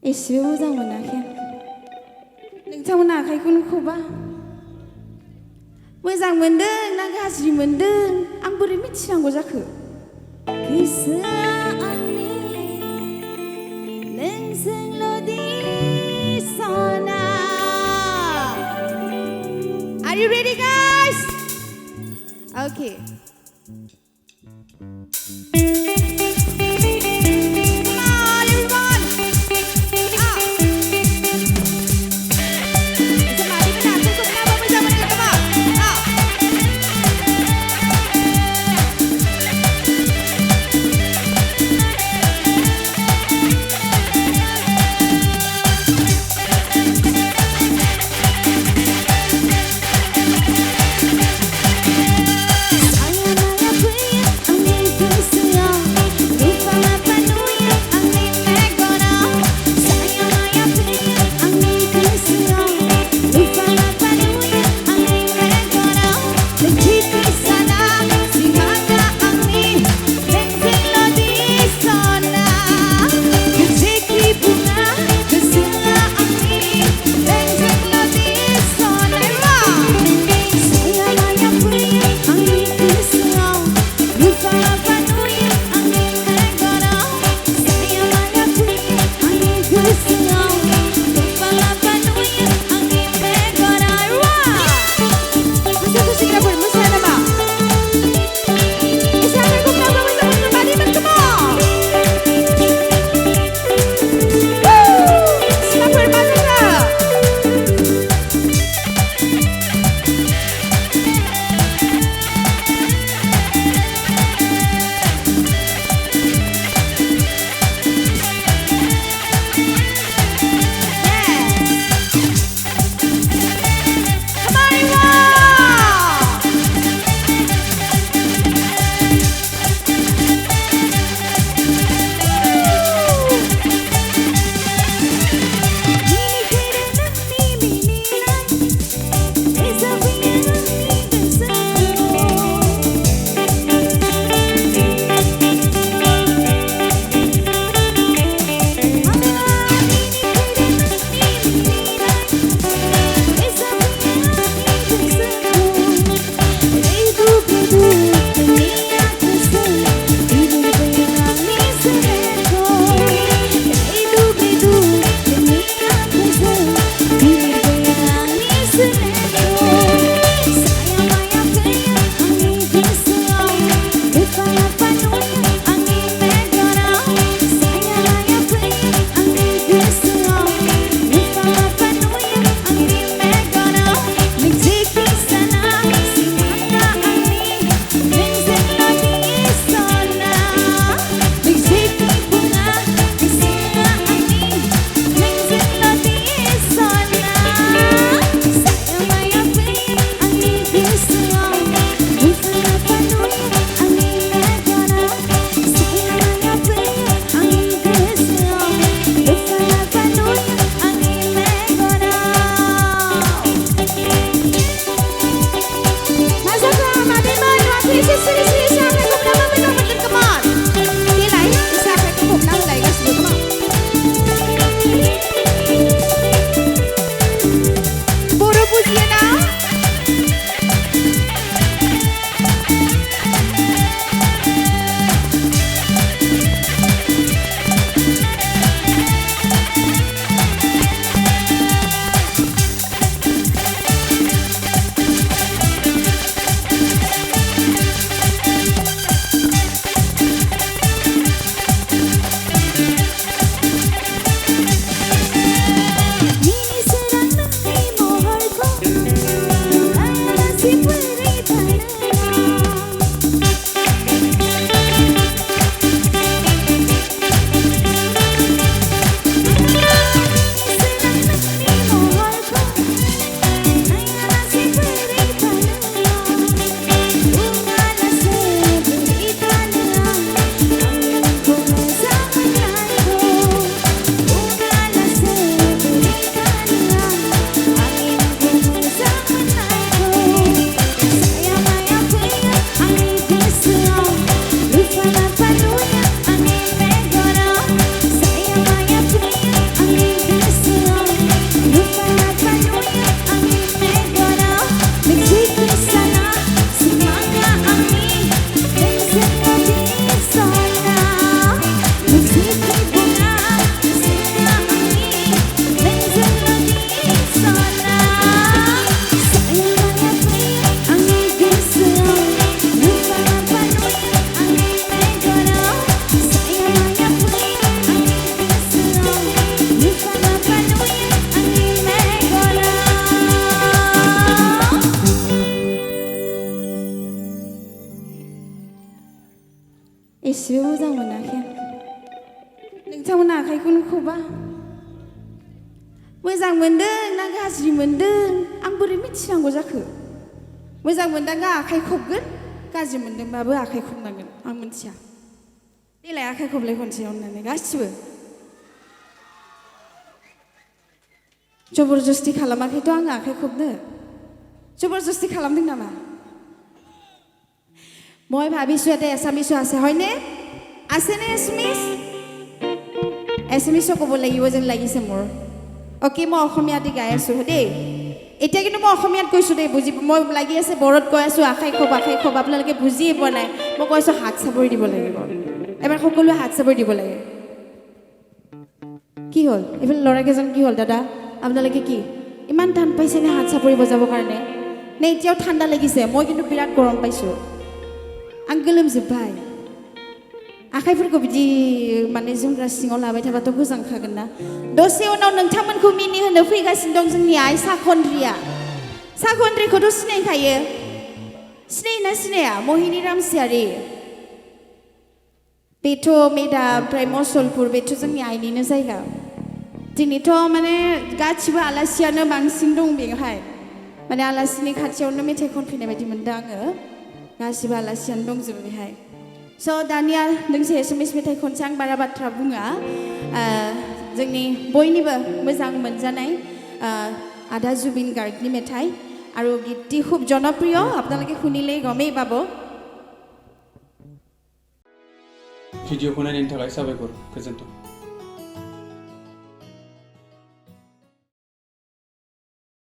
एसेबो मोजां मोनाखै नोंथांमोना आखाइखौबा मोजां मोनदों ना गाज्रि मोनदों आं बोरै मिथिनांगौ जाखो गोसोआ आंनि नोंजोंल'दि सना Are you ready guys? Okay. Sayang एसेबो मोजां मोनाखै नोंथांमोना आखाइखौनो खबा मोजां मोनदों ना गाज्रि मोनदों आं बोरै मिथिनांगौ जाखो मोजां मोनदोंबा आखाइ खबगोन गाज्रि मोनदोंबाबो आखाइ खबनांगोन आं मिथिया देलाय आखाइ खबलाय खनसे अननानै गासिबो जबरदस्ति खालामाखैथ' आङो आखाइ खबनो जबरदस्ति খালামदों নামা মই ভাবিছো এটা এছামিছো আছে হয়নে আছেনে এছামিছ এছামিছো ক'ব লাগিব যেন লাগিছে মোৰ অ'কে মই অসমীয়াতে গাই আছো দেই এতিয়া কিন্তু মই অসমীয়াত কৈছো দেই বুজি মই লাগি আছে বৰত কৈ আছো আখাই খব আপোনালোকে বুজিয়ে পোৱা নাই মই কৈছো হাত চাপৰি দিব লাগিব এবাৰ সকলোৱে হাত চাপৰি দিব লাগে কি হ'ল এফালে লৰাকেজন কি হ'ল দাদা আপোনালোকে কি ইমান টান পাইছে নে হাত চাপৰি বজাবৰ কাৰণে নে এতিয়াও ঠাণ্ডা লাগিছে মই কিন্তু বিৰাট গৰম পাইছো आं गोलोमजोब्बाय आखाइफोरखौ बिदि माने जोमग्रा सिङाव लाबाय थाबाथ' गोजांखागोन ना दसे उनाव नोंथांमोनखौ मिनिहोनो फैगासिनो दं जोंनि आइ साखन्द्रिखौथ' सिनायखायो सिनायोना सिनाया महिनी रामसियारि बेथ' मेदा ओमफ्राय मसलपुर बेथ' जोंनि आइनिनो जायगा दिनैथ' माने गासिबो आलासियानो बांसिन दं बेवहाय माने आलासिनि खाथियावनो मेथाइ खनफैनाय बायदि मोनदों आङो गासिबो आलासियानो दंजोबो बेहाय स' दानिया दोंसे एसामिस मेथाइ खनसे आं बारा बाथ्रा बुङा जोंनि बयनिबो मोजां मोनजानाय आदा जुबिन गार्गनि मेथाइ আৰু গীতটি খুব জনপ্ৰিয় আপোনালোকে শুনিলেই গমেই পাব ভিডিঅ'খন নাইনি थाखाय साबायखर गोजोन्थों